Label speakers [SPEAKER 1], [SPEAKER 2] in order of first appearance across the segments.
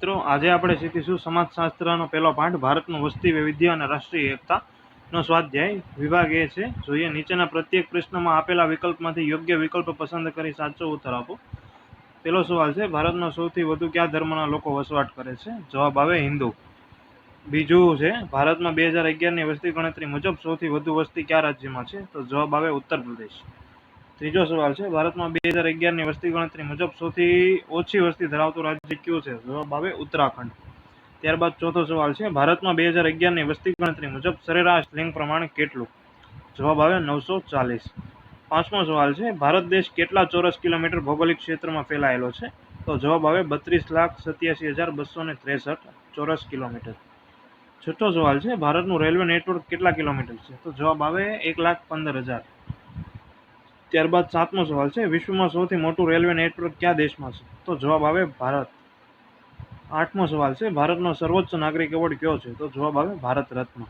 [SPEAKER 1] મિત્રો, આજે આપણે શીખીશું સમાજશાસ્ત્રનો પહેલો પાઠ ભારતનું વસ્તી વૈવિધ્ય અને રાષ્ટ્રીય એકતાનો સ્વાધ્યાય. વિભાગ એ છે. જોઈએ, નીચેના પ્રત્યેક પ્રશ્નમાં આપેલા વિકલ્પમાંથી યોગ્ય વિકલ્પ પસંદ કરી સાચો ઉત્તર આપો. પહેલો સવાલ છે, ભારતમાં સૌથી વધુ કયા ધર્મના લોકો વસવાટ કરે છે? જવાબ આવે હિન્દુ. બીજું છે, ભારતમાં 2011ની વસ્તી ગણતરી મુજબ સૌથી વધુ વસ્તી કયા રાજ્યમાં છે? તો જવાબ આવે ઉત્તર પ્રદેશ. ત્રીજો સવાલ છે, ભારતમાં 2011ની વસ્તી ગણતરી મુજબ સૌથી ઓછી વસ્તી ધરાવતું રાજ્ય કયું છે? જવાબ આવે ઉત્તરાખંડ. ત્યારબાદ ચોથો સવાલ છે, ભારતમાં 2011ની વસ્તી ગણતરી મુજબ સરેરાશ લિંગ પ્રમાણ કેટલું? જવાબ આવે 940. પાંચમો સવાલ છે, ભારત દેશ કેટલા ચોરસ કિલોમીટર ભૌગોલિક ક્ષેત્રમાં ફેલાયેલો છે? તો જવાબ આવે 32,87,263 ચોરસ કિલોમીટર. છઠ્ઠો સવાલ છે, ભારતનું રેલવે નેટવર્ક કેટલા કિલોમીટર છે? તો જવાબ આવે 1,15,000. ત્યારબાદ સાતમો સવાલ છે, વિશ્વમાં સૌથી મોટું રેલવે નેટવર્ક કયા દેશમાં છે? તો જવાબ આવે ભારત. આઠમો સવાલ છે, ભારતનો સર્વોચ્ચ નાગરિક એવોર્ડ કયો છે? તો જવાબ આવે ભારત રત્ન.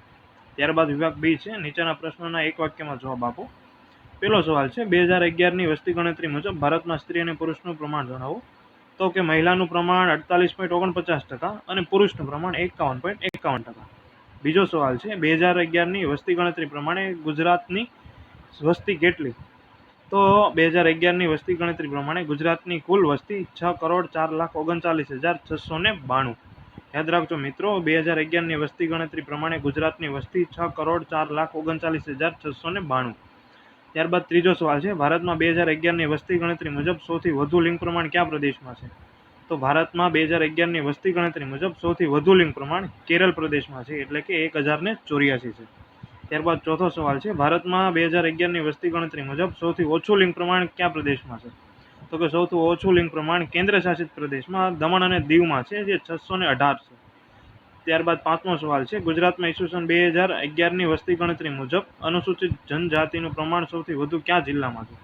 [SPEAKER 1] ત્યારબાદ વિભાગ બી છે, નીચેના પ્રશ્નોના એક વાક્યમાં જવાબ આપો. પહેલો સવાલ છે, 2011ની વસ્તી ગણતરી મુજબ ભારતમાં સ્ત્રી અને પુરુષનું પ્રમાણ જણાવો. તો કે મહિલાનું પ્રમાણ 48.49% અને પુરુષનું પ્રમાણ 51.51%. બીજો સવાલ છે, 2011ની વસ્તી ગણતરી પ્રમાણે ગુજરાતની વસ્તી કેટલી? તો 2011ની વસ્તી ગણતરી પ્રમાણે ગુજરાતની કુલ વસ્તી 6,04,39,692. યાદ રાખજો મિત્રો, 2011ની વસ્તી ગણતરી પ્રમાણે ગુજરાતની વસ્તી 6,04,39,692. ત્યારબાદ ત્રીજો સવાલ છે, ભારતમાં 2011ની વસ્તી ગણતરી મુજબ સૌથી વધુ લિંગ પ્રમાણ કયા પ્રદેશમાં છે? તો ભારતમાં 2011ની વસ્તી ગણતરી મુજબ સૌથી વધુ લિંગ પ્રમાણ કેરળ પ્રદેશમાં છે, એટલે કે 1084 છે. ત્યારબાદ ચોથો સવાલ છે, ભારતમાં 2011ની વસ્તી ગણતરી મુજબ સૌથી ઓછું લિંગ પ્રમાણ કયા પ્રદેશમાં છે? તો કે સૌથી ઓછું લિંગ પ્રમાણ કેન્દ્ર શાસિત પ્રદેશમાં દમણ અને દીવમાં છે, જે 618 છે. ત્યારબાદ પાંચમો સવાલ છે, ગુજરાતમાં ઈસવીસન 2011ની વસ્તી ગણતરી મુજબ અનુસૂચિત જનજાતિનું પ્રમાણ સૌથી વધુ કયા જિલ્લામાં છે?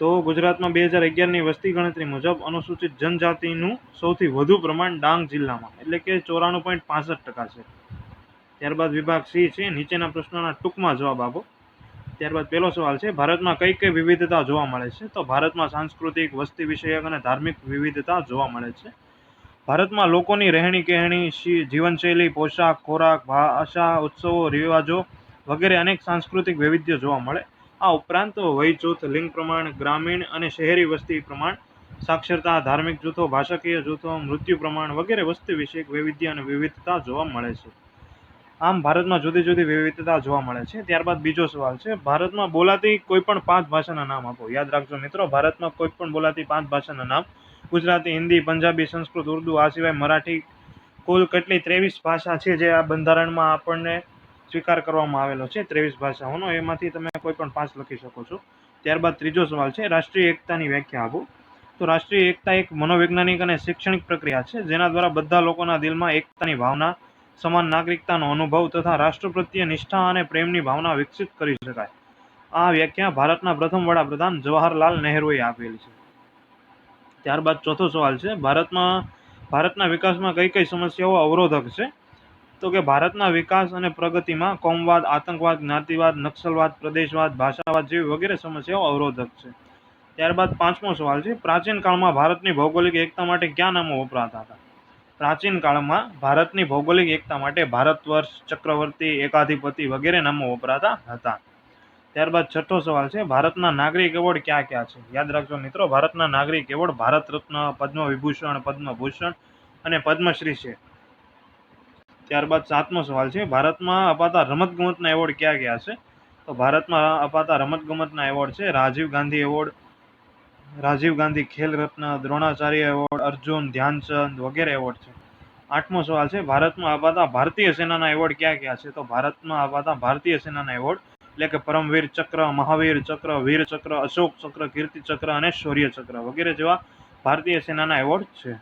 [SPEAKER 1] તો ગુજરાતમાં 2011ની વસ્તી ગણતરી મુજબ અનુસૂચિત જનજાતિનું સૌથી વધુ પ્રમાણ ડાંગ જિલ્લામાં, એટલે કે 94.65% છે. ત્યારબાદ વિભાગ સી છે, નીચેના પ્રશ્નોના ટૂંકમાં જવાબ આપો. ત્યારબાદ પહેલો સવાલ છે, ભારતમાં કઈ કઈ વિવિધતા જોવા મળે છે? તો ભારતમાં સાંસ્કૃતિક, વસ્તી વિષયક અને ધાર્મિક વિવિધતા જોવા મળે છે. ભારતમાં લોકોની રહેણી કહેણી, જીવનશૈલી, પોશાક, ખોરાક, ભાષા, ઉત્સવો, રિવાજો વગેરે અનેક સાંસ્કૃતિક વૈવિધ્ય જોવા મળે. આ ઉપરાંત વય જૂથ, લિંગ પ્રમાણ, ગ્રામીણ અને શહેરી વસ્તી પ્રમાણ, સાક્ષરતા, ધાર્મિક જૂથો, ભાષાકીય જૂથો, મૃત્યુ પ્રમાણ વગેરે વસ્તી વિષયક વૈવિધ્ય અને વિવિધતા જોવા મળે છે. આમ ભારતમાં જુદી જુદી વિવિધતા જોવા મળે છે. ત્યારબાદ બીજો સવાલ છે, ભારતમાં બોલાતી કોઈ પણ 5 ભાષાના નામ આપો. યાદ રાખજો મિત્રો, ભારતમાં કોઈ પણ બોલાતી 5 ભાષાના નામ: ગુજરાતી, હિન્દી, પંજાબી, સંસ્કૃત, ઉર્દુ, આ સિવાય મરાઠી. કુલ કેટલી 23 ભાષા છે જે આ બંધારણમાં આપણને સ્વીકાર કરવામાં આવેલો છે, 23 ભાષાઓનો. એમાંથી તમે કોઈ પણ 5 લખી શકો છો. ત્યારબાદ ત્રીજો સવાલ છે, રાષ્ટ્રીય એકતાની વ્યાખ્યા આપો. તો રાષ્ટ્રીય એકતા એક મનોવૈજ્ઞાનિક અને શૈક્ષણિક પ્રક્રિયા છે, જેના દ્વારા બધા લોકોના દિલમાં એકતાની ભાવના, સમાન નાગરિકતાનો અનુભવ તથા રાષ્ટ્ર પ્રત્યે નિષ્ઠા અને પ્રેમની ભાવના વિકસિત કરી શકાય. આ વ્યાખ્યા ભારતના પ્રથમ વડાપ્રધાન જવાહરલાલ નહેરુએ આપેલી છે. ત્યારબાદ ચોથો સવાલ છે, ભારતના વિકાસમાં કઈ કઈ સમસ્યાઓ અવરોધક છે? તો કે ભારતના વિકાસ અને પ્રગતિમાં કોમવાદ, આતંકવાદ, જ્ઞાતિવાદ, નક્સલવાદ, પ્રદેશવાદ, ભાષાવાદ જેવી વગેરે સમસ્યાઓ અવરોધક છે. ત્યારબાદ પાંચમો સવાલ છે, પ્રાચીન કાળમાં ભારતની ભૌગોલિક એકતા માટે કયા નામો વપરાતા હતા? પ્રાચીન કાળમાં ભારતની ભૌગોલિક એકતા માટે ભારતવર્ષ, ચક્રવર્તી, એકાધિપતિ વગેરે નામો વપરાતા હતા. ત્યારબાદ છઠ્ઠો સવાલ છે, ભારતના નાગરિક એવોર્ડ ક્યાં ક્યાં છે? યાદ રાખજો મિત્રો, ભારતના નાગરિક એવોર્ડ ભારત રત્ન, પદ્મ વિભૂષણ, પદ્મભૂષણ અને પદ્મશ્રી છે. ત્યારબાદ સાતમો સવાલ છે, ભારતમાં અપાતા રમતગમતના એવોર્ડ ક્યાં ક્યાં છે? તો ભારતમાં અપાતા રમતગમતના એવોર્ડ છે રાજીવ ગાંધી એવોર્ડ, રાજીવ ગાંધી ખેલ રત્ન, દ્રોણાચાર્ય એવોર્ડ, અર્જુન, ધ્યાનચંદ વગેરે એવોર્ડ છે. આઠમો સવાલ છે, ભારતમાં અપાતા ભારતીય સેનાના એવોર્ડ ક્યાં ક્યાં છે? તો ભારતમાં અપાતા ભારતીય સેનાના એવોર્ડ એટલે કે પરમવીર ચક્ર, મહાવીર ચક્ર, વીર ચક્ર, અશોક ચક્ર, કીર્તિ ચક્ર અને શૌર્ય ચક્ર વગેરે જેવા ભારતીય સેનાના એવોર્ડ છે.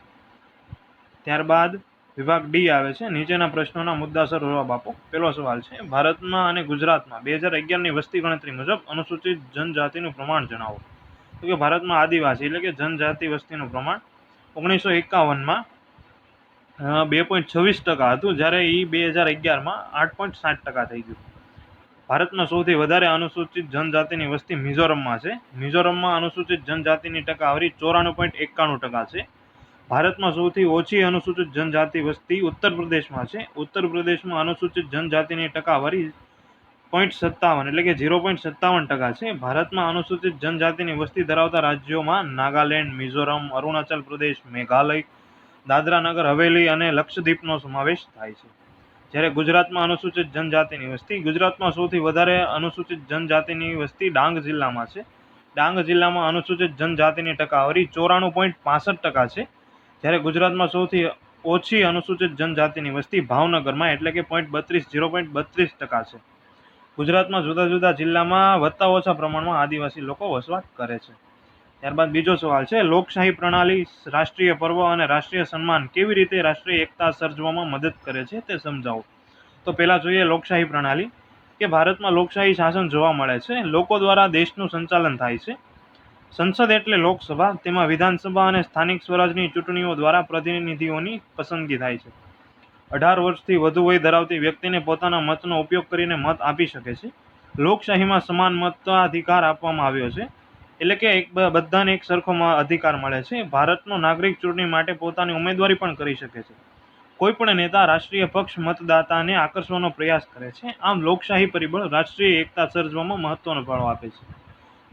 [SPEAKER 1] ત્યારબાદ વિભાગ ડી આવે છે, નીચેના પ્રશ્નોના મુદ્દાસર જવાબ આપો. પહેલો સવાલ છે, ભારતમાં અને ગુજરાતમાં 2011ની વસ્તી ગણતરી મુજબ અનુસૂચિત જનજાતિનું પ્રમાણ જણાવો. તો કે ભારતમાં આદિવાસી એટલે કે જનજાતિ વસ્તીનું પ્રમાણ 1951માં 2.26% હતું, જ્યારે એ 2011માં 8.60% થઈ ગયું. ભારતમાં સૌથી વધારે અનુસૂચિત જનજાતિની વસ્તી મિઝોરમમાં છે. મિઝોરમમાં અનુસૂચિત જનજાતિની ટકાવારી 94.91% છે. ભારતમાં સૌથી ઓછી અનુસૂચિત જનજાતિ વસ્તી ઉત્તર પ્રદેશમાં છે. ઉત્તર પ્રદેશમાં અનુસૂચિત જનજાતિની ટકાવારી 0.57 એટલે કે 0.57% છે. ભારતમાં અનુસૂચિત જનજાતિની વસ્તી ધરાવતા રાજ્યોમાં નાગાલેન્ડ, મિઝોરમ, અરુણાચલ પ્રદેશ, મેઘાલય, દાદરા નગર હવેલી અને લક્ષદ્વીપનો સમાવેશ થાય છે. જ્યારે ગુજરાતમાં અનુસૂચિત જનજાતિની વસ્તી, ગુજરાતમાં સૌથી વધારે અનુસૂચિત જનજાતિની વસ્તી ડાંગ જિલ્લામાં છે. ડાંગ જિલ્લામાં અનુસૂચિત જનજાતિની ટકાવારી 94.65% છે. જ્યારે ગુજરાતમાં સૌથી ઓછી અનુસૂચિત જનજાતિની વસ્તી ભાવનગરમાં એટલે કે 0.32% છે. ગુજરાતમાં જુદા જુદા જિલ્લામાં વત્તા ઓછા પ્રમાણમાં આદિવાસી લોકો વસવાટ કરે છે. ત્યારબાદ બીજો સવાલ છે, લોકશાહી પ્રણાલી, રાષ્ટ્રીય પર્વ અને રાષ્ટ્રીય સન્માન કેવી રીતે રાષ્ટ્રીય એકતા સર્જવામાં મદદ કરે છે તે સમજાવો. તો પહેલા જોઈએ લોકશાહી પ્રણાલી, કે ભારતમાં લોકશાહી શાસન જોવા મળે છે. લોકો દ્વારા દેશનું સંચાલન થાય છે. સંસદ એટલે લોકસભા, તેમાં વિધાનસભા અને સ્થાનિક સ્વરાજની ચૂંટણીઓ દ્વારા પ્રતિનિધિઓની પસંદગી થાય છે. 18 વર્ષથી વધુ વય ધરાવતી વ્યક્તિને પોતાના મતનો ઉપયોગ કરીને મત આપી શકે છે. લોકશાહીમાં સમાન મતાધિકાર આપવામાં આવ્યો છે, એટલે કે બધાને એક સરખો અધિકાર મળે છે. ભારતનો નાગરિક ચૂંટણી માટે પોતાની ઉમેદવારી પણ કરી શકે છે. કોઈ પણ નેતા રાષ્ટ્રીય પક્ષ મતદાતાને આકર્ષવાનો પ્રયાસ કરે છે. આમ લોકશાહી પરિબળ રાષ્ટ્રીય એકતા સર્જવામાં મહત્વનો ફાળો આપે છે.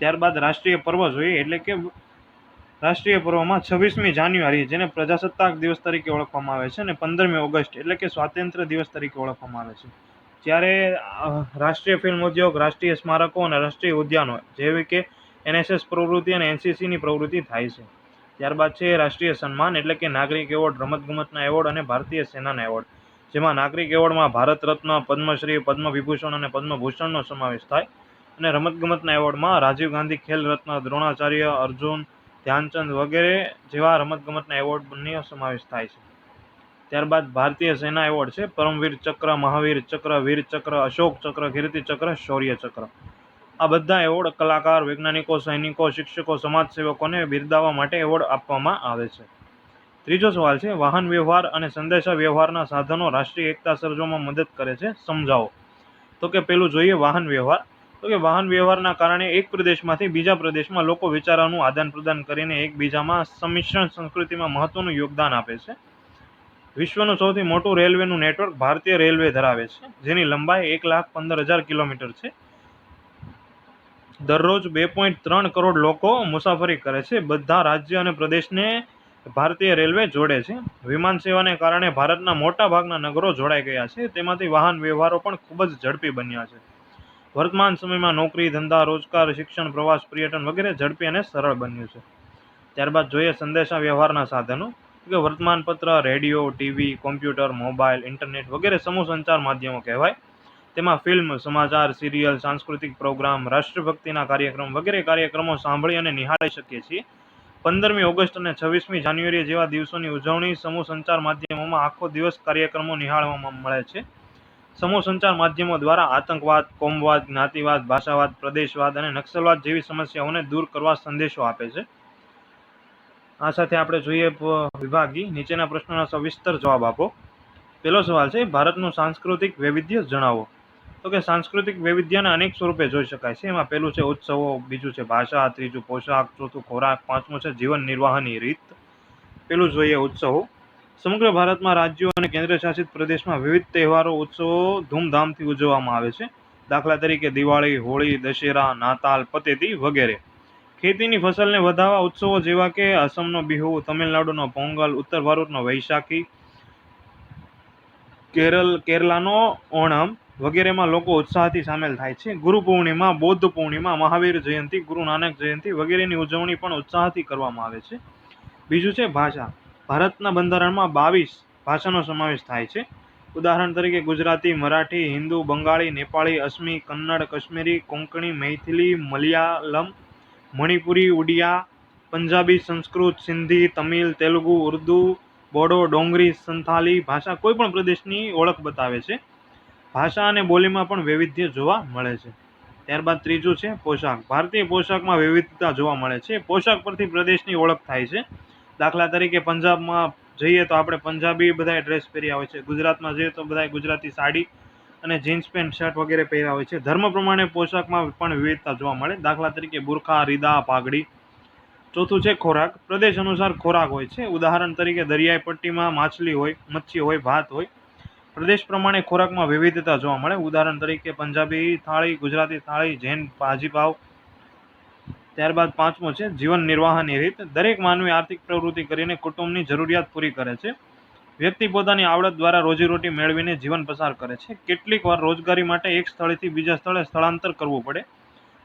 [SPEAKER 1] ત્યારબાદ રાષ્ટ્રીય પર્વ જોઈએ, એટલે કે રાષ્ટ્રીય પર્વમાં 26મી જાન્યુઆરી જેને પ્રજાસત્તાક દિવસ તરીકે ઓળખવામાં આવે છે અને 15મી ઓગસ્ટ એટલે કે સ્વાતંત્ર્ય દિવસ તરીકે ઓળખવામાં આવે છે. જ્યારે રાષ્ટ્રીય ફિલ્મ ઉદ્યોગ, રાષ્ટ્રીય સ્મારકો અને રાષ્ટ્રીય ઉદ્યાનો જેવી કે NSS પ્રવૃત્તિ અને NCCની પ્રવૃત્તિ થાય છે. ત્યારબાદ છે રાષ્ટ્રીય સન્માન, એટલે કે નાગરિક એવોર્ડ, રમતગમતના એવોર્ડ અને ભારતીય સેનાના એવોર્ડ. જેમાં નાગરિક એવોર્ડમાં ભારત રત્ન, પદ્મશ્રી, પદ્મ વિભૂષણ અને પદ્મભૂષણનો સમાવેશ થાય અને રમતગમતના એવોર્ડમાં રાજીવ ગાંધી ખેલ રત્ન, દ્રોણાચાર્ય, અર્જુન, ધ્યાનચંદ વગેરે જેવા રમતગમતના એવોર્ડનો સમાવેશ થાય છે. ત્યારબાદ ભારતીય સેના એવોર્ડ છે, પરમવીર ચક્ર, મહાવીર ચક્ર, વીર ચક્ર, અશોક ચક્ર, કીર્તિ ચક્ર, શૌર્ય ચક્ર. આ બધા એવોર્ડ કલાકાર, વૈજ્ઞાનિકો, સૈનિકો, શિક્ષકો, સમાજસેવકોને બિરદાવવા માટે એવોર્ડ આપવામાં આવે છે. ત્રીજો સવાલ છે, વાહન વ્યવહાર અને સંદેશા વ્યવહારના સાધનો રાષ્ટ્રીય એકતા સર્જવામાં મદદ કરે છે, સમજાવો. તો કે પેલું જોઈએ વાહન વ્યવહાર. તો કે વાહન વ્યવહારના કારણે એક પ્રદેશમાંથી બીજા પ્રદેશમાં લોકો વિચારોનું આદાન પ્રદાન કરીને એકબીજામાં સંમિશ્રણ સંસ્કૃતિમાં મહત્વનું યોગદાન આપે છે. વિશ્વનું સૌથી મોટું રેલવેનું નેટવર્ક ભારતીય રેલવે ધરાવે છે, જેની લંબાઈ 1,15,000 કિલોમીટર છે. દરરોજ 2.3 કરોડ લોકો મુસાફરી કરે છે. બધા રાજ્ય અને પ્રદેશને ભારતીય રેલવે જોડે છે. વિમાન સેવાને કારણે ભારતના મોટા ભાગના નગરો જોડાઈ ગયા છે. તેમાંથી વાહન વ્યવહારો પણ ખૂબ જ ઝડપી બન્યા છે. વર્તમાન સમયમાં નોકરી, ધંધા, રોજગાર, શિક્ષણ, પ્રવાસ, પર્યટન વગેરે ઝડપી અને સરળ બન્યું છે. ત્યારબાદ જોઈએ સંદેશા વ્યવહારના સાધનો, કે વર્તમાનપત્ર, radio, TV, computer, mobile, internet વગેરે સમૂહ સંચાર માધ્યમો કહેવાય. તેમાં ફિલ્મ, સમાચાર, સિરિયલ, સાંસ્કૃતિક પ્રોગ્રામ, રાષ્ટ્રભક્તિના કાર્યક્રમ વગેરે કાર્યક્રમો સાંભળી અને નિહાળી શકીએ છીએ. 15મી ઓગસ્ટ અને 26મી જાન્યુઆરી જેવા દિવસોની ઉજવણી સમૂહ સંચાર માધ્યમોમાં આખો દિવસ કાર્યક્રમો નિહાળવામાં મળે છે. સમૂહ સંચાર માધ્યમો દ્વારા આતંકવાદ, કોમવાદ, જ્ઞાતિવાદ, ભાષાવાદ, પ્રદેશવાદ અને નક્સલવાદ જેવી સમસ્યાઓને દૂર કરવા સંદેશો આપે છે. આ સાથે આપણે જોઈએ વિભાગી, નીચેના પ્રશ્નોના સવિસ્તર જવાબ આપો. પહેલો સવાલ છે, ભારતનું સાંસ્કૃતિક વૈવિધ્ય જણાવો. તો કે સાંસ્કૃતિક વૈવિધ્યને અનેક સ્વરૂપે જોઈ શકાય છે. એમાં પહેલું છે ઉત્સવો, બીજું છે ભાષા, ત્રીજું પોશાક, ચોથું ખોરાક, પાંચમું છે જીવન નિર્વાહની રીત. પેલું જોઈએ ઉત્સવો. સમગ્ર ભારતમાં રાજ્યો અને કેન્દ્રશાસિત પ્રદેશમાં વિવિધ તહેવારો, ઉત્સવો ધૂમધામથી ઉજવવામાં આવે છે. દાખલા તરીકે દિવાળી, હોળી, દશેરા, નાતાલ, પતેતી વગેરે. ખેતીની ફસલને વધારવા ઉત્સવો જેવા કે અસમનો બિહુ, તમિલનાડુનો પોંગલ, ઉત્તર ભારતનો વૈશાખી, કેરલાનો ઓણમ વગેરેમાં લોકો ઉત્સાહથી સામેલ થાય છે. ગુરુ પૂર્ણિમા, બૌદ્ધ પૂર્ણિમા, મહાવીર જયંતિ, ગુરુ નાનક જયંતિ વગેરેની ઉજવણી પણ ઉત્સાહથી કરવામાં આવે છે. બીજું છે ભાષા. ભારતના બંધારણમાં 22 ભાષાનો સમાવેશ થાય છે. ઉદાહરણ તરીકે ગુજરાતી, મરાઠી, હિન્દુ, બંગાળી, નેપાળી, અસમી, કન્નડ, કાશ્મીરી, કોંકણી, મૈથિલી, મલયાલમ, મણિપુરી, ઉડિયા, પંજાબી, સંસ્કૃત, સિંધી, તમિલ, તેલુગુ, ઉર્દુ, બોડો, ડોંગરી, સંથાલી ભાષા કોઈ પણ પ્રદેશની ઓળખ બતાવે છે. ભાષા અને બોલીમાં પણ વૈવિધ્ય જોવા મળે છે. ત્યારબાદ ત્રીજું છે પોશાક. ભારતીય પોશાકમાં વિવિધતા જોવા મળે છે. પોશાક પરથી પ્રદેશની ઓળખ થાય છે. દાખલા તરીકે પંજાબમાં જઈએ તો આપણે પંજાબી બધા ડ્રેસ પહેર્યા હોય છે. ગુજરાતમાં જઈએ તો બધા ગુજરાતી સાડી અને જીન્સ પેન્ટ, શર્ટ વગેરે પહેર્યા હોય છે. ધર્મ પ્રમાણે પોશાકમાં પણ વિવિધતા જોવા મળે. દાખલા તરીકે બુરખા, રીદા, પાઘડી. ચોથું છે ખોરાક. પ્રદેશ અનુસાર ખોરાક હોય છે. ઉદાહરણ તરીકે દરિયાઈ પટ્ટીમાં માછલી હોય, મચ્છી હોય, ભાત હોય. પ્રદેશ પ્રમાણે ખોરાકમાં વિવિધતા જોવા મળે. ઉદાહરણ તરીકે પંજાબી થાળી, ગુજરાતી થાળી, જૈન ભાજીપાવ. ત્યારબાદ પાંચમો છે જીવન નિર્વાહની રીત. દરેક માનવી આર્થિક પ્રવૃત્તિ કરીને કુટુંબની જરૂરિયાત પૂરી કરે છે. વ્યક્તિ પોતાની આવડત દ્વારા રોજીરોટી મેળવીને જીવન પસાર કરે છે. કેટલીક વાર રોજગારી માટે એક સ્થળેથી બીજા સ્થળે સ્થળાંતર કરવું પડે.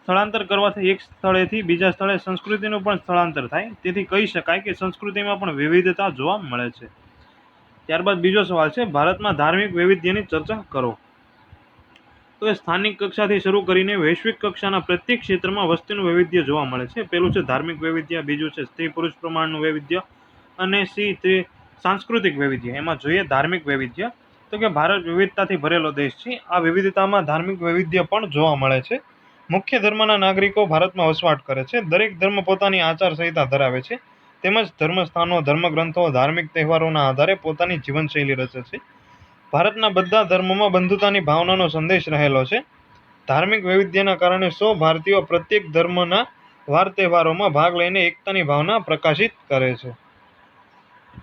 [SPEAKER 1] સ્થળાંતર કરવાથી એક સ્થળેથી બીજા સ્થળે સંસ્કૃતિનું પણ સ્થળાંતર થાય. તેથી કહી શકાય કે સંસ્કૃતિમાં પણ વિવિધતા જોવા મળે છે. ત્યારબાદ બીજો સવાલ છે ભારતમાં ધાર્મિક વૈવિધ્યની ચર્ચા કરો. તો એ સ્થાનિક કક્ષાથી શરૂ કરીને વૈશ્વિક કક્ષાના પ્રત્યેક ક્ષેત્રમાં વસ્તીનું વૈવિધ્ય જોવા મળે છે. પેલું છે ધાર્મિક વૈવિધ્ય, બીજું છે સ્ત્રી પુરુષ પ્રમાણનું વૈવિધ્ય, અને સાંસ્કૃતિક વૈવિધ્ય. એમાં જોઈએ ધાર્મિક વૈવિધ્ય, તો કે ભારત વિવિધતાથી ભરેલો દેશ છે. આ વિવિધતામાં ધાર્મિક વૈવિધ્ય પણ જોવા મળે છે. મુખ્ય ધર્મના નાગરિકો ભારતમાં વસવાટ કરે છે. દરેક ધર્મ પોતાની આચાર સંહિતા ધરાવે છે. તેમજ ધર્મસ્થાનો, ધર્મગ્રંથો, ધાર્મિક તહેવારોના આધારે પોતાની જીવનશૈલી રચે છે. ભારતના બધા ધર્મોમાં બંધુતાની ભાવનાનો સંદેશ રહેલો છે. ધાર્મિક વૈવિધ્યના કારણે સૌ ભારતીયો પ્રત્યેક ધર્મના વાર તહેવારોમાં ભાગ લઈને એકતાની ભાવના પ્રકાશિત કરે છે.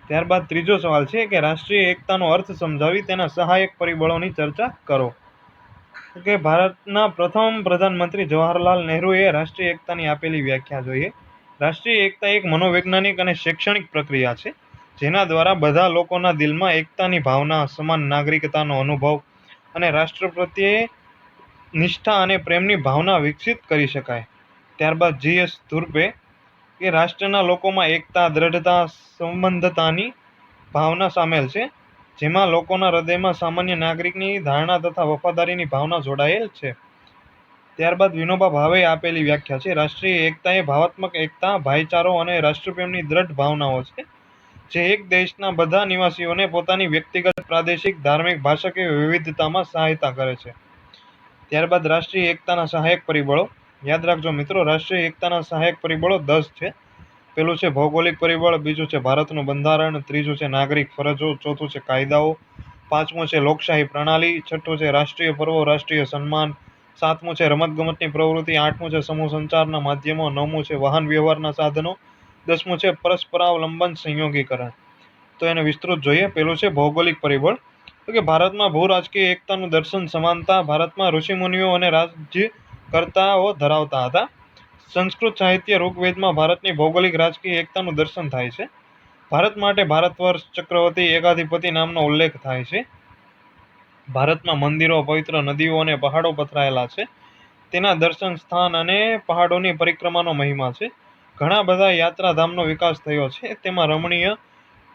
[SPEAKER 1] ત્યારબાદ ત્રીજો સવાલ છે કે રાષ્ટ્રીય એકતાનો અર્થ સમજાવી તેના સહાયક પરિબળોની ચર્ચા કરો. કે ભારતના પ્રથમ પ્રધાનમંત્રી જવાહરલાલ નહેરુએ રાષ્ટ્રીય એકતાની આપેલી વ્યાખ્યા જોઈએ. રાષ્ટ્રીય એકતા એક મનોવૈજ્ઞાનિક અને શૈક્ષણિક પ્રક્રિયા છે, જેના દ્વારા બધા લોકોના દિલમાં એકતાની ભાવના, સમાન નાગરિકતાનો અનુભવ અને રાષ્ટ્ર પ્રત્યે નિષ્ઠા અને પ્રેમની ભાવના વિકસિત કરી શકાય. ત્યારબાદ GS ધુર્પે કે રાષ્ટ્રના લોકોમાં એકતા, દ્રઢતા, સંબંધતાની ભાવના સામેલ છે, જેમાં લોકોના હૃદયમાં સામાન્ય નાગરિકની ધારણા તથા વફાદારીની ભાવના જોડાયેલ છે. ત્યારબાદ વિનોબા ભાવે આપેલી વ્યાખ્યા છે રાષ્ટ્રીય એકતા એ ભાવાત્મક એકતા, ભાઈચારો અને રાષ્ટ્રપ્રેમની દ્રઢ ભાવનાઓ છે, જે એક દેશના બધા નિવાસીઓને પોતાની વ્યક્તિગત, પ્રાદેશિક, ધાર્મિક, ભાષાકીય વિવિધતામાં સહાયતા કરે છે. ત્યારબાદ રાષ્ટ્રીય એકતાના સહાયક પરિબળો. યાદ રાખજો મિત્રો, રાષ્ટ્રીય એકતાના સહાયક પરિબળો 10 છે. પેલું છે ભૌગોલિક પરિબળ, બીજું છે ભારતનું બંધારણ, ત્રીજું છે નાગરિક ફરજો, ચોથું છે કાયદાઓ, પાંચમું છે લોકશાહી પ્રણાલી, છઠ્ઠું છે રાષ્ટ્રીય પર્વો, રાષ્ટ્રીય સન્માન, સાતમું છે રમતગમતની પ્રવૃત્તિ, આઠમું છે સમૂહ સંચારના માધ્યમો, નવમું છે વાહન વ્યવહારના સાધનો, 10મું છે પરસ્પરાવલંબન સંયોગીકરણ. તો એને વિસ્તૃત જોઈએ. પેલું છે ભૌગોલિક પરિબળ. તો કે ભારતમાં ભૂ રાજકીય એકતાનું દર્શન સમાનતા. ભારતમાં ઋષિમુનિઓ અને રાજ્યકર્તાઓ ધરાવતા હતા. સંસ્કૃત સાહિત્ય ઋગ્વેદમાં ભારતની ભૌગોલિક રાજકીય એકતાનું દર્શન થાય છે. ભારત માટે ભારતવર્ષ, ચક્રવર્તી, એકાધિપતિ નામનો ઉલ્લેખ થાય છે. ભારતમાં મંદિરો, પવિત્ર નદીઓ અને પહાડો પથરાયેલા છે. તેના દર્શન સ્થાન અને પહાડોની પરિક્રમાનો મહિમા છે. ઘણા બધા યાત્રાધામનો વિકાસ થયો છે. તેમાં રમણીય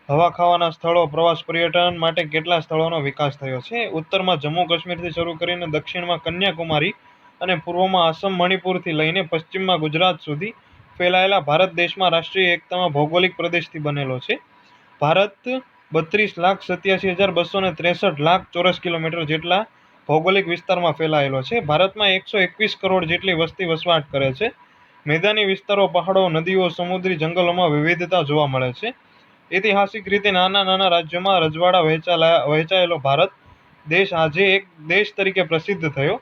[SPEAKER 1] હવા ખાવાના સ્થળો, પ્રવાસ પર્યટન માટે કેટલા સ્થળોનો વિકાસ થયો છે. ઉત્તરમાં જમ્મુ કાશ્મીરથી શરૂ કરીને દક્ષિણમાં કન્યાકુમારી અને પૂર્વમાં આસામ, મણિપુરથી લઈને પશ્ચિમમાં ગુજરાત સુધી ફેલાયેલા ભારત દેશમાં રાષ્ટ્રીય એકતામાં ભૌગોલિક પ્રદેશથી બનેલો છે. ભારત 32,87,263 લાખ ચોરસ કિલોમીટર જેટલા ભૌગોલિક વિસ્તારમાં ફેલાયેલો છે. ભારતમાં 121 કરોડ જેટલી વસ્તી વસવાટ કરે છે. મેદાની વિસ્તારો, પહાડો, નદીઓ, સમુદ્રી જંગલોમાં વિવિધતા જોવા મળે છે. ઐતિહાસિક રીતે નાના નાના રાજ્યોમાં રજવાડા વહેંચાયેલો ભારત દેશ આજે એક દેશ તરીકે પ્રસિદ્ધ થયો.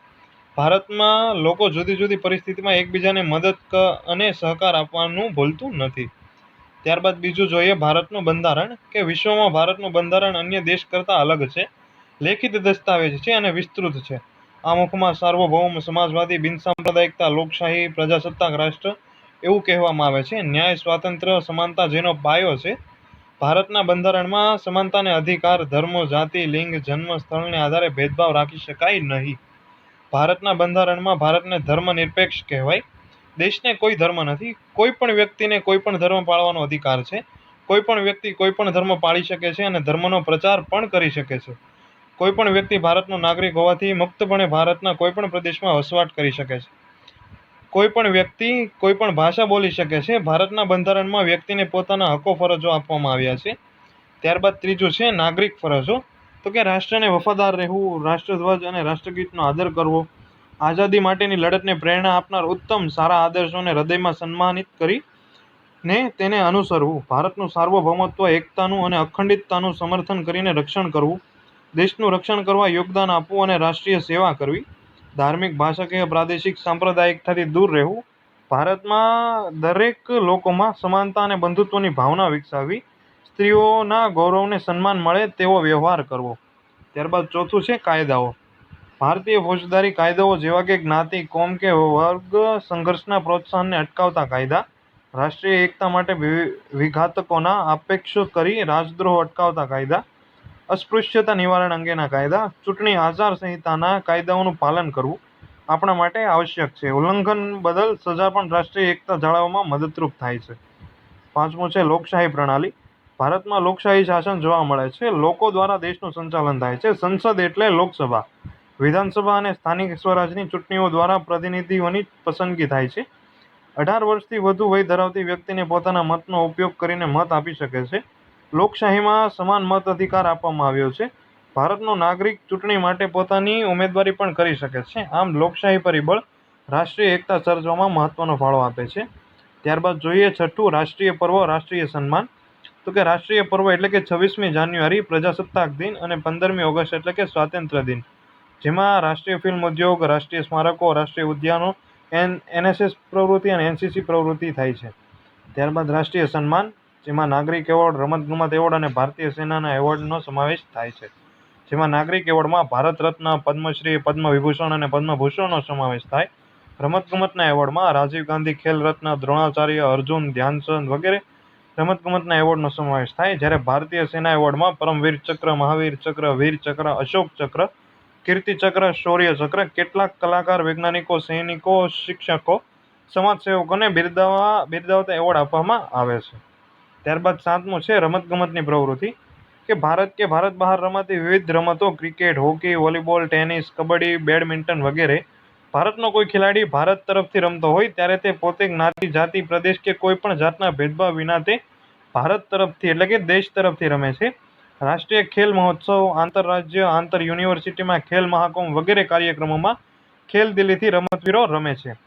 [SPEAKER 1] ભારતમાં લોકો જુદી જુદી પરિસ્થિતિમાં એકબીજાને મદદ અને સહકાર આપવાનું ભૂલતું નથી. ત્યારબાદ બીજું જોઈએ ભારતનું બંધારણ. કે વિશ્વમાં ભારતનું બંધારણ અન્ય દેશ કરતાં અલગ છે, લેખિત દસ્તાવેજ છે અને વિસ્તૃત છે. આમુખમાં સાર્વભૌમ, સમાજવાદી, બિનસાંપ્રદાયિકતા, લોકશાહી, પ્રજાસત્તાક રાષ્ટ્ર એવું કહેવામાં આવે છે. ન્યાય, સ્વાતંત્ર્ય, સમાનતા જેનો પાયો છે. ભારતના બંધારણમાં સમાનતાને અધિકાર, ધર્મ, જાતિ, લિંગ, જન્મ સ્થળને આધારે ભેદભાવ રાખી શકાય નહીં. ભારતના બંધારણમાં ભારતને ધર્મનિરપેક્ષ કહેવાય. દેશને કોઈ ધર્મ નથી. કોઈ પણ વ્યક્તિને કોઈ પણ ધર્મ પાળવાનો અધિકાર છે. કોઈ પણ વ્યક્તિ કોઈ પણ ધર્મ પાળી શકે છે અને ધર્મનો પ્રચાર પણ કરી શકે છે. કોઈ પણ વ્યક્તિ ભારતનો નાગરિક હોવાથી મુક્તપણે ભારતના કોઈ પણ પ્રદેશમાં વસવાટ કરી શકે છે. કોઈ પણ વ્યક્તિ કોઈ પણ ભાષા બોલી શકે છે. ભારતના બંધારણમાં વ્યક્તિને પોતાના હકો ફરજો આપવામાં આવ્યા છે. ત્યારબાદ ત્રીજું છે નાગરિક ફરજો. તો કે રાષ્ટ્રને વફાદાર રહેવું, રાષ્ટ્રધ્વજ અને રાષ્ટ્રગીતનો આદર કરવો, આઝાદી માટેની લડતને પ્રેરણા આપનાર ઉત્તમ સારા આદર્શોને હૃદયમાં સન્માનિત કરીને તેને અનુસરવું, ભારતનું સાર્વભૌમત્વ, એકતાનું અને અખંડિતતાનું સમર્થન કરીને રક્ષણ કરવું, દેશનું રક્ષણ કરવા યોગદાન આપવું અને રાષ્ટ્રીય સેવા કરવી, ધાર્મિક, ભાષાકીય, પ્રાદેશિક સાંપ્રદાયિકતાથી દૂર રહેવું, ભારતમાં દરેક લોકોમાં સમાનતા અને બંધુત્વની ભાવના વિકસાવવી, સ્ત્રીઓના ગૌરવને સન્માન મળે તેવો વ્યવહાર કરવો. ત્યારબાદ ચોથું છે કાયદાઓ. ભારતીય ફોજદારી કાયદાઓ જેવા કે જ્ઞાતિ, કોમ કે વર્ગ સંઘર્ષના પ્રોત્સાહનને અટકાવતા કાયદા, રાષ્ટ્રીય એકતા માટે વિઘાતકોના આપેક્ષ કરી રાજદ્રોહ અટકાવતા કાયદા, અસ્પૃશ્યતા નિવારણ અંગેના કાયદા, ચૂંટણી આચાર સંહિતાના કાયદાઓનું પાલન કરવું આપણા માટે આવશ્યક છે. ઉલ્લંઘન બદલ સજા પણ રાષ્ટ્રીય એકતા જાળવવામાં મદદરૂપ થાય છે. પાંચમું છે લોકશાહી પ્રણાલી. ભારતમાં લોકશાહી શાસન જોવા મળે છે. લોકો દ્વારા દેશનું સંચાલન થાય છે. સંસદ એટલે લોકસભા, વિધાનસભા અને સ્થાનિક સ્વરાજની ચૂંટણીઓ દ્વારા પ્રતિનિધિઓની પસંદગી થાય છે. 18 વર્ષથી વધુ વય ધરાવતી વ્યક્તિને પોતાના મતનો ઉપયોગ કરીને મત આપી શકે છે. લોકશાહીમાં સમાન મત અધિકાર આપવામાં આવ્યો છે. ભારતનો નાગરિક ચૂંટણી માટે પોતાની ઉમેદવારી પણ કરી શકે છે. આમ લોકશાહી પરિબળ રાષ્ટ્રીય એકતા સર્જવામાં મહત્વનો ફાળો આપે છે. ત્યારબાદ જોઈએ છઠ્ઠું, રાષ્ટ્રીય પર્વ, રાષ્ટ્રીય સન્માન. તો કે રાષ્ટ્રીય પર્વ એટલે કે 26મી જાન્યુઆરી પ્રજાસત્તાક દિન અને 15મી ઓગસ્ટ એટલે કે સ્વાતંત્ર્ય દિન, જેમાં રાષ્ટ્રીય ફિલ્મ ઉદ્યોગ, રાષ્ટ્રીય સ્મારકો, રાષ્ટ્રીય ઉદ્યાનો, એનએસએસ પ્રવૃત્તિ અને એનસીસી પ્રવૃત્તિ થાય છે. ત્યારબાદ રાષ્ટ્રીય સન્માન, જેમાં નાગરિક એવોર્ડ, રમતગમત એવોર્ડ અને ભારતીય સેનાના એવોર્ડનો સમાવેશ થાય છે. જેમાં નાગરિક એવોર્ડમાં ભારત રત્ન, પદ્મશ્રી, પદ્મવિભૂષણ અને પદ્મભૂષણનો સમાવેશ થાય. રમતગમતના એવોર્ડમાં રાજીવ ગાંધી ખેલ રત્ન, દ્રોણાચાર્ય, અર્જુન, ધ્યાનચંદ વગેરે રમતગમતના એવોર્ડનો સમાવેશ થાય. જ્યારે ભારતીય સેના એવોર્ડમાં પરમવીર ચક્ર, મહાવીર ચક્ર, વીર ચક્ર, અશોક ચક્ર, કીર્તિ ચક્ર, શૌર્ય ચક્ર, કેટલાક કલાકાર, વૈજ્ઞાનિકો, સૈનિકો, શિક્ષકો, સમાજસેવકોને બિરદાવતા એવોર્ડ આપવામાં આવે છે. ત્યારબાદ સાતમું છે રમતગમતની પ્રવૃત્તિ, કે ભારત બહાર રમાતી વિવિધ રમતો, cricket, hockey, volleyball, tennis, kabaddi, badminton વગેરે ભારતનો કોઈ ખેલાડી ભારત તરફથી રમતો હોય ત્યારે તે પોતે જ્ઞાતિ, જાતિ, પ્રદેશ કે કોઈ પણ જાતના ભેદભાવ વિના તે ભારત તરફથી એટલે કે દેશ તરફથી રમે છે. રાષ્ટ્રીય ખેલ મહોત્સવ, આંતરરાજ્ય, આંતર યુનિવર્સિટીમાં ખેલ મહાકુંભ વગેરે કાર્યક્રમોમાં ખેલદિલીથી રમતવીરો રમે છે.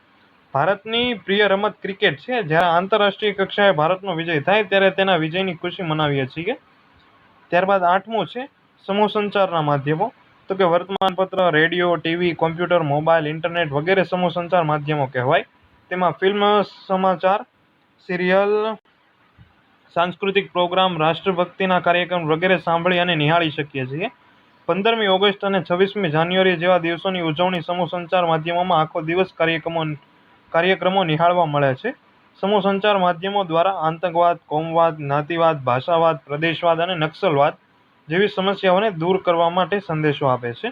[SPEAKER 1] ભારતની પ્રિય રમત ક્રિકેટ છે. જ્યારે આંતરરાષ્ટ્રીય કક્ષાએ ભારતનો વિજય થાય ત્યારે તેના વિજયની ખુશી મનાવીએ છીએ. ત્યારબાદ આઠમું છે સમૂહ સંચારના માધ્યમો. તો કે વર્તમાનપત્ર, radio, TV, computer, mobile, internet વગેરે સમૂહ સંચાર માધ્યમો કહેવાય. તેમાં ફિલ્મ, સમાચાર, સિરિયલ, સાંસ્કૃતિક પ્રોગ્રામ, રાષ્ટ્રભક્તિના કાર્યક્રમ વગેરે સાંભળી અને નિહાળી શકીએ છીએ. 15મી ઓગસ્ટ અને 26મી જાન્યુઆરી જેવા દિવસોની ઉજવણી સમૂહ સંચાર માધ્યમોમાં આખો દિવસ કાર્યક્રમો નિહાળવા મળે છે. સમૂહ સંચાર માધ્યમો દ્વારા આતંકવાદ, કોમવાદ, જ્ઞાતિવાદ, ભાષાવાદ, પ્રદેશવાદ અને નક્સલવાદ જેવી સમસ્યાઓને દૂર કરવા માટે સંદેશો આપે છે.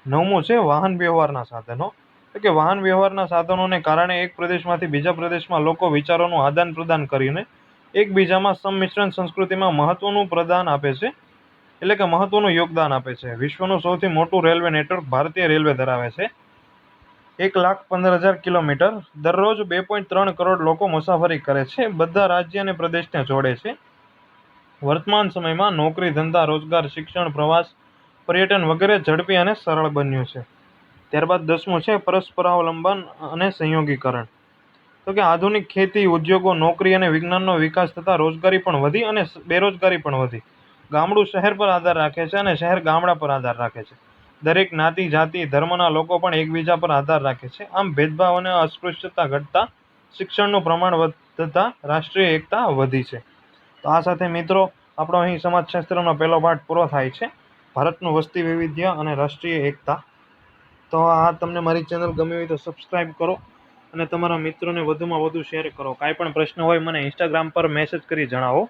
[SPEAKER 1] નવમું છે વાહન વ્યવહારના સાધનો. તો કે વાહન વ્યવહારના સાધનોને કારણે એક પ્રદેશમાંથી બીજા પ્રદેશમાં લોકો વિચારોનું આદાન પ્રદાન કરીને એકબીજામાં સંમિશ્રણ સંસ્કૃતિમાં મહત્વનું પ્રદાન આપે છે, એટલે કે મહત્વનું યોગદાન આપે છે. વિશ્વનું સૌથી મોટું રેલવે નેટવર્ક ભારતીય રેલવે ધરાવે છે. 1,15,000 કિલોમીટર, દરરોજ 2.3 કરોડ લોકો મુસાફરી કરે છે. બધા રાજ્ય અને પ્રદેશને જોડે છે. વર્તમાન સમયમાં નોકરી, ધંધા, રોજગાર, શિક્ષણ, પ્રવાસ, પર્યટન વગેરે ઝડપી અને સરળ બન્યું છે. ત્યારબાદ 10મું છે પરસ્પરાવલંબન અને સંયોગીકરણ. તો કે આધુનિક ખેતી, ઉદ્યોગો, નોકરી અને વિજ્ઞાનનો વિકાસ થતાં રોજગારી પણ વધી અને બેરોજગારી પણ વધી. ગામડું શહેર પર આધાર રાખે છે અને શહેર ગામડા પર આધાર રાખે છે. દરેક જ્ઞાતિ, જાતિ, ધર્મના લોકો પણ એકબીજા પર આધાર રાખે છે. આમ ભેદભાવ અને અસ્પૃશ્યતા ઘટતા, શિક્ષણનું પ્રમાણ વધતા રાષ્ટ્રીય એકતા વધી છે. તો આ સાથે મિત્રો આપણો અહીં સમાજશાસ્ત્રનો પહેલો પાઠ પૂરો થાય છે. ભારતનું વસ્તી વૈવિધ્ય અને રાષ્ટ્રીય એકતા. તો આ તમને મારી ચેનલ ગમી હોય તો સબસ્ક્રાઈબ કરો અને તમારા મિત્રોને વધુમાં વધુ શેર કરો. કાંઈ પણ પ્રશ્ન હોય મને ઇન્સ્ટાગ્રામ પર મેસેજ કરી જણાવો.